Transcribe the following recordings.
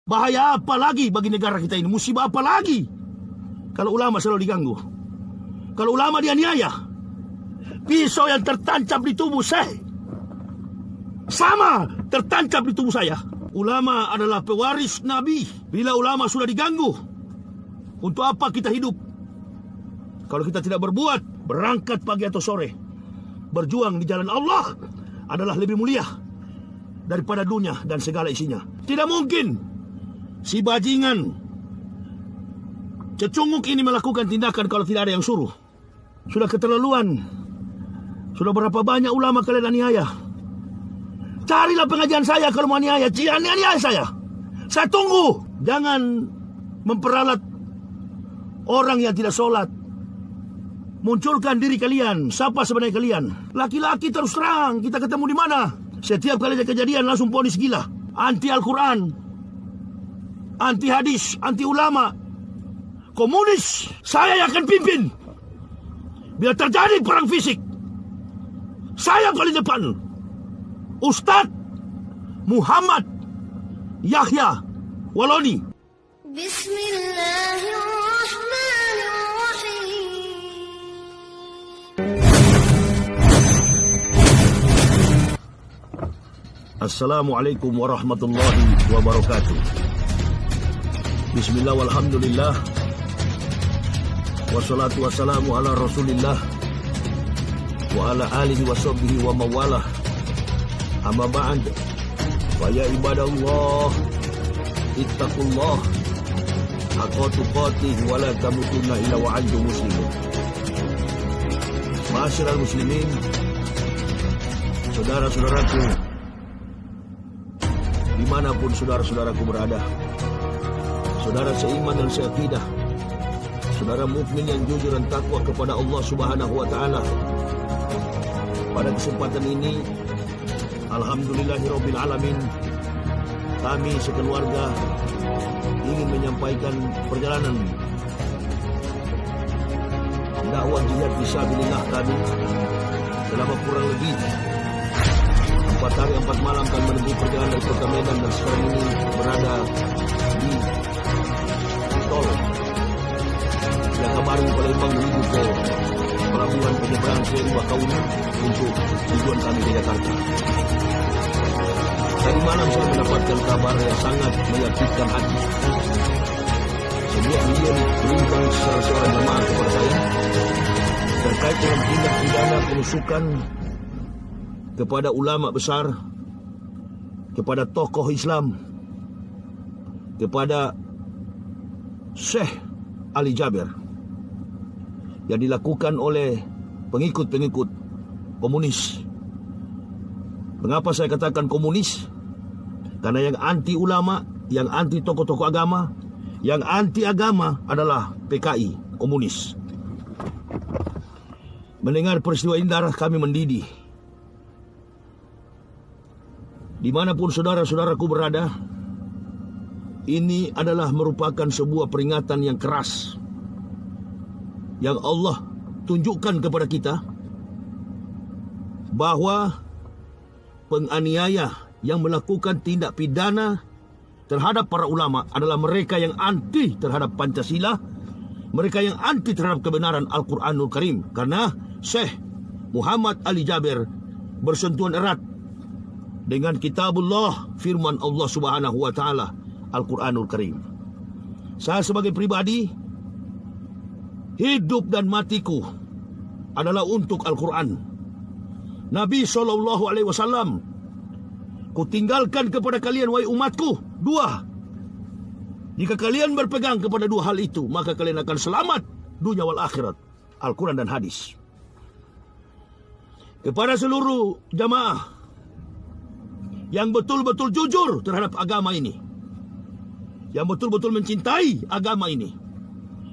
Bahaya apa lagi bagi negara kita ini? Musibah apa lagi kalau ulama selalu diganggu? Kalau ulama dianiaya, pisau yang tertancap di tubuh saya sama tertancap di tubuh saya. Ulama adalah pewaris Nabi. Bila ulama sudah diganggu, untuk apa kita hidup? Kalau kita tidak berbuat, berangkat pagi atau sore, berjuang di jalan Allah adalah lebih mulia daripada dunia dan segala isinya. Tidak mungkin si bajingan cecunguk ini melakukan tindakan kalau tidak ada yang suruh. Sudah keterlaluan. Sudah berapa banyak ulama kalian aniaya? Carilah pengajian saya kalau mau aniaya. Aniaya saya. Saya tunggu. Jangan memperalat orang yang tidak sholat. Munculkan diri kalian. Siapa sebenarnya kalian? Laki-laki terus terang. Kita ketemu di mana? Setiap kali ada kejadian langsung ponis gila. Anti Al-Quran, anti hadis, anti ulama, komunis. Saya yang akan pimpin. Bila terjadi perang fisik, saya paling depan. Ustadz Muhammad Yahya Waloni. Assalamualaikum warahmatullahi wabarakatuh. Bismillah walhamdulillah. Wassalatu wassalamu ala rasulillah wa ala alihi wa sahbihi wa mawalah. Amma ba'd. Wa ya ibadallah, ittaqullah haqqa tuqatih wa la tamutunna illa wa antum muslimun. Ma'asyiral muslimin, saudara-saudaraku dimanapun saudara-saudaraku berada, saudara seiman dan seakidah, saudara mukmin yang jujur dan takwa kepada Allah Subhanahu wa taala. Pada kesempatan ini, alhamdulillahirabbil alamin, kami sekeluarga ingin menyampaikan perjalanan dakwah jihad fisabilillah kami selama kurang lebih 4 hari 4 malam kami menempuh perjalanan dari kota Medan dan sekarang ini berada di tol yang baru Palembang menuju ke pelabuhan penyeberangan Seru Bakauni untuk tujuan kami ke Jakarta. Tadi malam saya mendapatkan kabar yang sangat menyakitkan hati. Sebuah video dikirimkan salah seorang jemaah kepada saya terkait dengan tindak pidana penusukan kepada ulama besar, kepada tokoh Islam, kepada Syekh Ali Jaber yang dilakukan oleh pengikut-pengikut komunis. Mengapa saya katakan komunis? Karena yang anti ulama, yang anti tokoh-tokoh agama, yang anti agama adalah PKI, komunis. Mendengar peristiwa ini darah kami mendidih. Dimanapun saudara-saudaraku berada, ini adalah merupakan sebuah peringatan yang keras yang Allah tunjukkan kepada kita bahwa penganiaya yang melakukan tindak pidana terhadap para ulama adalah mereka yang anti terhadap Pancasila, mereka yang anti terhadap kebenaran Al-Quranul Karim. Karena Syekh Muhammad Ali Jaber bersentuhan erat dengan kitabullah, firman Allah Subhanahu wa taala, Al-Quranul Karim. Saya sebagai pribadi, hidup dan matiku adalah untuk Al-Quran. Nabi SAW, kutinggalkan kepada kalian wahai umatku 2. Jika kalian berpegang kepada 2 hal itu, maka kalian akan selamat dunia wal akhirat. Al-Quran dan hadis. Kepada seluruh jamaah yang betul-betul jujur terhadap agama ini, yang betul-betul mencintai agama ini,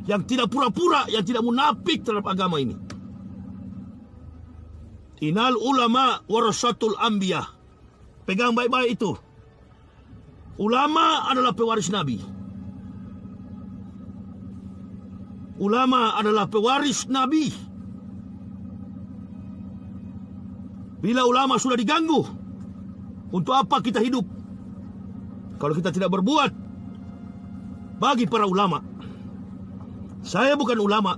yang tidak pura-pura, yang tidak munafik terhadap agama ini. Innal ulama warasatul anbiya. Pegang baik-baik itu. Ulama adalah pewaris Nabi. Ulama adalah pewaris Nabi. Bila ulama sudah diganggu, untuk apa kita hidup? Kalau kita tidak berbuat, bagi para ulama. Saya bukan ulama.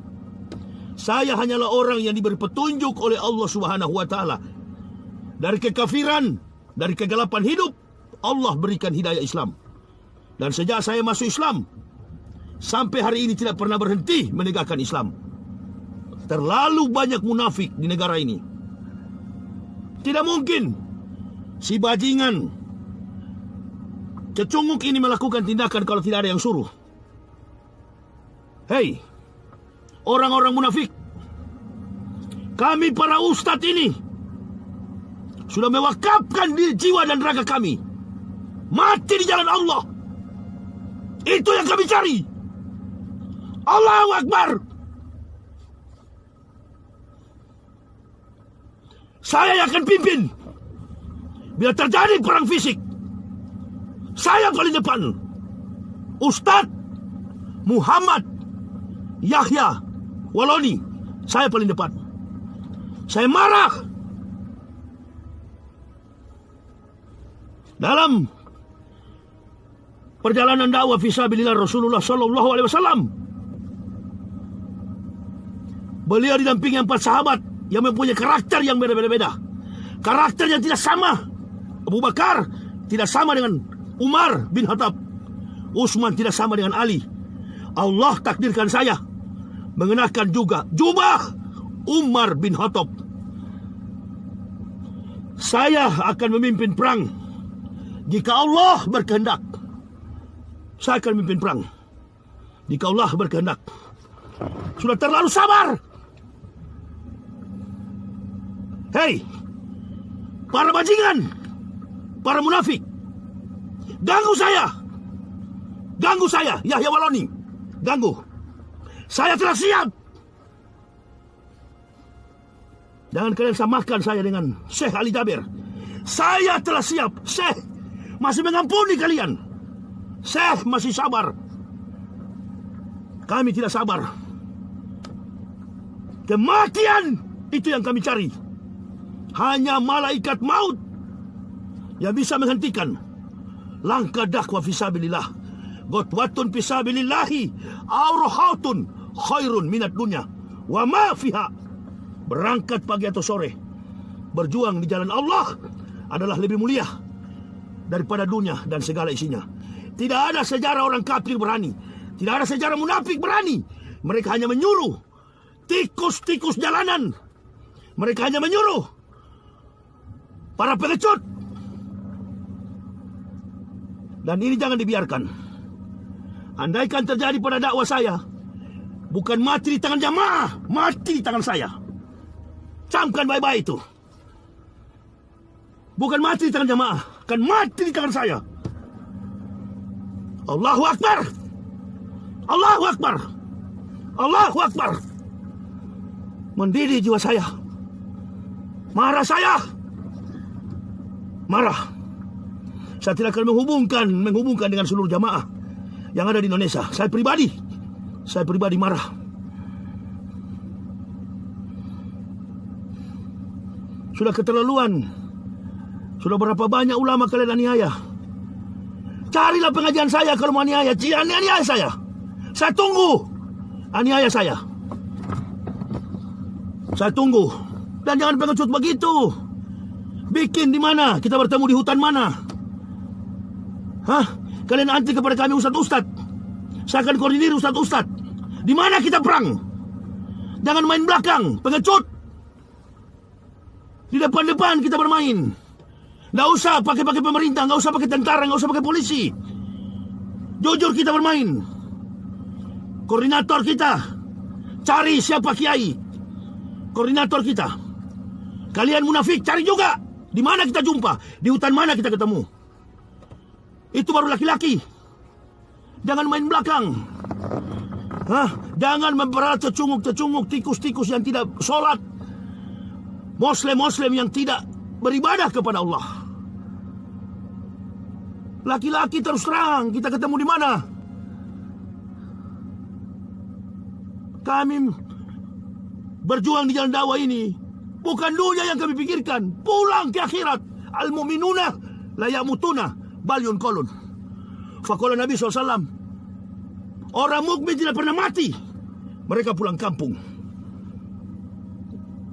Saya hanyalah orang yang diberi petunjuk oleh Allah Subhanahu wa taala. Dari kekafiran, dari kegelapan hidup, Allah berikan hidayah Islam. Dan sejak saya masuk Islam, sampai hari ini tidak pernah berhenti menegakkan Islam. Terlalu banyak munafik di negara ini. Tidak mungkin si bajingan cecunguk ini melakukan tindakan kalau tidak ada yang suruh. Hei, orang-orang munafik, kami para ustadz ini sudah mewakafkan jiwa dan raga kami mati di jalan Allah. Itu yang kami cari. Allahu Akbar. Saya yang akan pimpin. Bila terjadi perang fisik, saya paling depan. Ustadz Muhammad Yahya Waloni, saya paling depan. Saya marah. Dalam perjalanan dakwah fisabilillah Rasulullah sallallahu alaihi wasallam, beliau didampingi 4 sahabat yang mempunyai karakter yang berbeda-beda. Karakter yang tidak sama. Abu Bakar tidak sama dengan Umar bin Khattab. Utsman tidak sama dengan Ali. Allah takdirkan saya mengenakan juga jubah Umar bin Khattab. Saya akan memimpin perang jika Allah berkehendak. Saya akan memimpin perang jika Allah berkehendak. Sudah terlalu sabar. Hei, para bajingan, para munafik, ganggu saya, Yahya Waloni, ganggu. Saya telah siap. Jangan kalian samakan saya dengan Syekh Ali Jabir. Saya telah siap. Syekh masih mengampuni kalian. Syekh masih sabar. Kami tidak sabar. Kematian itu yang kami cari. Hanya malaikat maut yang bisa menghentikan langkah dakwah fisabilillah. Gotwatun fisabilillahi aurohautun khairun minat dunya wa ma fiha. Berangkat pagi atau sore, berjuang di jalan Allah adalah lebih mulia daripada dunia dan segala isinya. Tidak ada sejarah orang kafir berani. Tidak ada sejarah munafik berani. Mereka hanya menyuruh tikus-tikus jalanan. Mereka hanya menyuruh para pengecut. Dan ini jangan dibiarkan. Andaikan terjadi pada dakwah saya, bukan mati di tangan jamaah, mati di tangan saya. Camkan baik-baik itu. Bukan mati di tangan jamaah, akan mati di tangan saya. Allahu Akbar. Allahu Akbar. Allahu Akbar. Mendidih jiwa saya. Marah saya. Marah. Saya tidak akan menghubungkan dengan seluruh jamaah yang ada di Indonesia. Saya pribadi marah. Sudah keterlaluan. Sudah berapa banyak ulama kalian aniaya. Carilah pengajian saya kalau mau aniaya. Aniaya saya. Saya tunggu aniaya saya. Saya tunggu. Dan jangan pengecut begitu. Bikin di mana? Kita bertemu di hutan mana? Hah? Kalian anti kepada kami ustad-ustad. Saya akan koordinir ustad-ustad. Di mana kita perang? Jangan main belakang, pengecut. Di depan-depan kita bermain. Nggak usah pakai pemerintah, nggak usah pakai tentara, nggak usah pakai polisi. Jujur kita bermain. Koordinator kita, cari siapa kiai. Koordinator kita. Kalian munafik, cari juga. Di mana kita jumpa? Di hutan mana kita ketemu? Itu baru laki-laki. Jangan main belakang. Hah? Jangan memperat cecunguk-cecunguk, tikus-tikus yang tidak sholat. Muslim-muslim yang tidak beribadah kepada Allah. Laki-laki terus terang, kita ketemu di mana? Kami berjuang di jalan dakwah ini. Bukan dunia yang kami pikirkan. Pulang ke akhirat. Al-mu'minuna la yamutuna bal yunqalun. Faqala Nabi SAW, Orang mukmin tidak pernah mati. Mereka pulang kampung.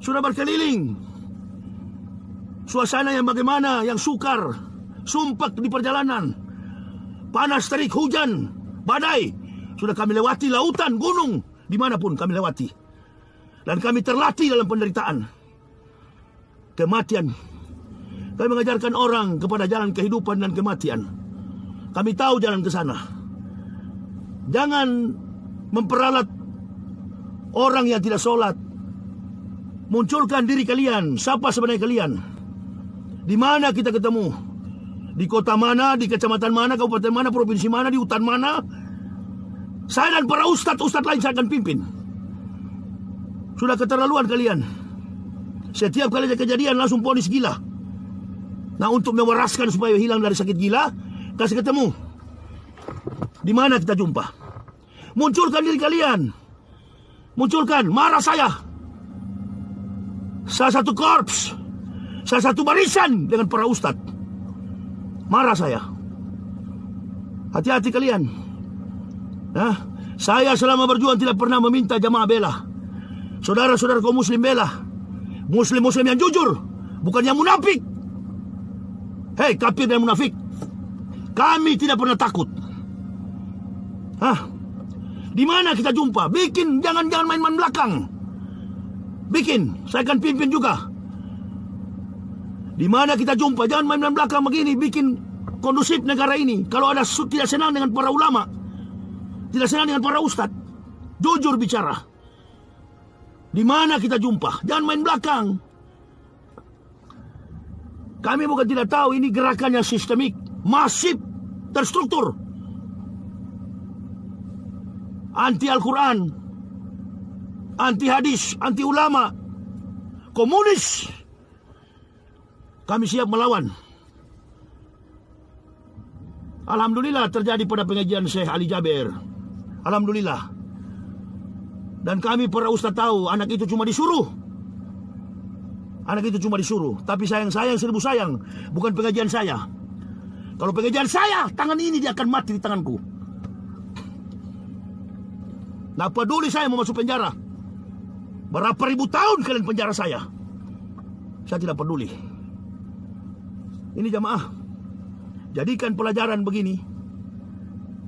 Sudah berkeliling. Suasana yang bagaimana, yang sukar, sumpek di perjalanan. Panas terik, hujan, badai. Sudah kami lewati lautan, gunung, dimanapun kami lewati. Dan kami terlatih dalam penderitaan. Kematian. Kami mengajarkan orang kepada jalan kehidupan dan kematian. Kami tahu jalan ke sana. Jangan memperalat orang yang tidak sholat. Munculkan diri kalian. Siapa sebenarnya kalian? Di mana kita ketemu? Di kota mana, di kecamatan mana, kabupaten mana, provinsi mana, di hutan mana? Saya dan para ustadz lain saya akan pimpin. Sudah keterlaluan kalian. Setiap kali ada kejadian langsung vonis gila. Nah, untuk mewaraskan supaya hilang dari sakit gila, kasih ketemu. Di mana kita jumpa? Munculkan diri kalian. Munculkan, marah saya. Salah satu korps, salah satu barisan dengan para ustadz. Marah saya. Hati-hati kalian. Nah, saya selama berjuang tidak pernah meminta jamaah bela. Saudara-saudara kaum muslim bela. Muslim-muslim yang jujur, bukan yang munafik. Hei, kafir dan munafik. Kami tidak pernah takut. Di mana kita jumpa? Bikin, jangan main-main belakang. Bikin, saya akan pimpin juga. Di mana kita jumpa? Jangan main-main belakang begini. Bikin kondusif negara ini. Kalau ada tidak senang dengan para ulama, tidak senang dengan para ustadz, jujur bicara. Di mana kita jumpa? Jangan main belakang. Kami bukan tidak tahu ini gerakan yang sistemik, masif, terstruktur. Anti Al-Quran, anti hadis, anti ulama, komunis. Kami siap melawan. Alhamdulillah terjadi pada pengajian Syekh Ali Jaber. Alhamdulillah. Dan kami para ustaz tahu anak itu cuma disuruh. Anak itu cuma disuruh. Tapi sayang seribu sayang. Bukan pengajian saya. Kalau pengajian saya, tangan ini dia akan mati di tanganku. Nah, peduli saya mau masuk penjara. Berapa ribu tahun kalian penjara saya. Saya tidak peduli. Ini jamaah. Jadikan pelajaran begini.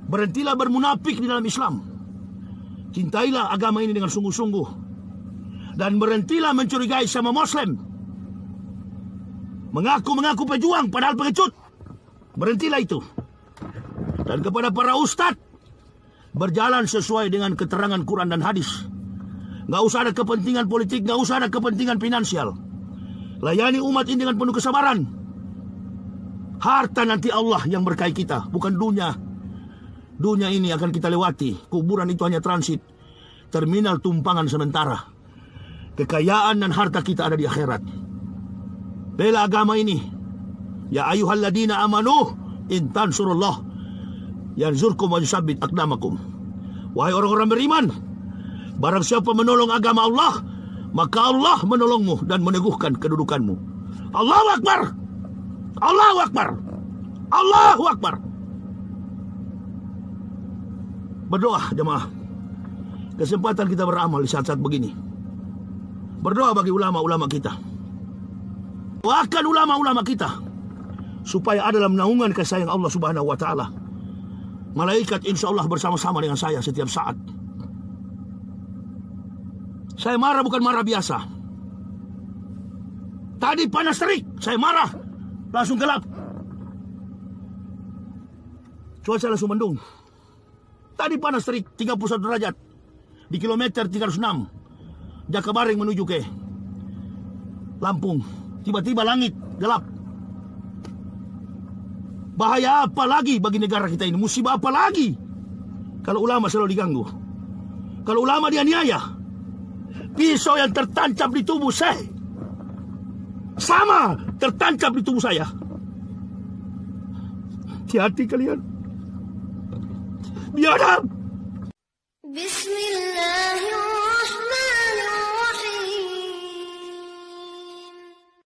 Berhentilah bermunafik di dalam Islam. Cintailah agama ini dengan sungguh-sungguh. Dan berhentilah mencurigai sama Muslim. Mengaku pejuang padahal pengecut. Berhentilah itu. Dan kepada para ustadz, berjalan sesuai dengan keterangan Quran dan hadis. Nggak usah ada kepentingan politik, nggak usah ada kepentingan finansial. Layani umat ini dengan penuh kesabaran. Harta nanti Allah yang berkahi kita, bukan dunia. Dunia ini akan kita lewati. Kuburan itu hanya transit. Terminal tumpangan sementara. Kekayaan dan harta kita ada di akhirat. Bela agama ini. Ya ayyuhalladzina amanu in tansurullah yanzurkum wa yusabbit aqdamakum. Wahai orang-orang beriman, barang siapa menolong agama Allah, maka Allah menolongmu dan meneguhkan kedudukanmu. Allahu Akbar. Allahu Akbar. Allahu Akbar. Berdoa jemaah. Kesempatan kita beramal di saat-saat begini. Berdoa bagi ulama-ulama kita. Doakan ulama-ulama kita supaya ada dalam naungan kasih sayang Allah Subhanahu wa taala. Malaikat insya Allah bersama-sama dengan saya setiap saat. Saya marah bukan marah biasa. Tadi panas terik, saya marah. Langsung gelap. Cuaca langsung mendung. Tadi panas terik, 31 derajat. Di kilometer 306. Jakabaring menuju ke Lampung. Tiba-tiba langit gelap. Bahaya apa lagi bagi negara kita ini? Musibah apa lagi? Kalau ulama selalu diganggu. Kalau ulama dianiaya. Pisau yang tertancap di tubuh saya sama tertancap di tubuh saya. Hati-hati kalian. Biadab. Bismillahirrahmanirrahim.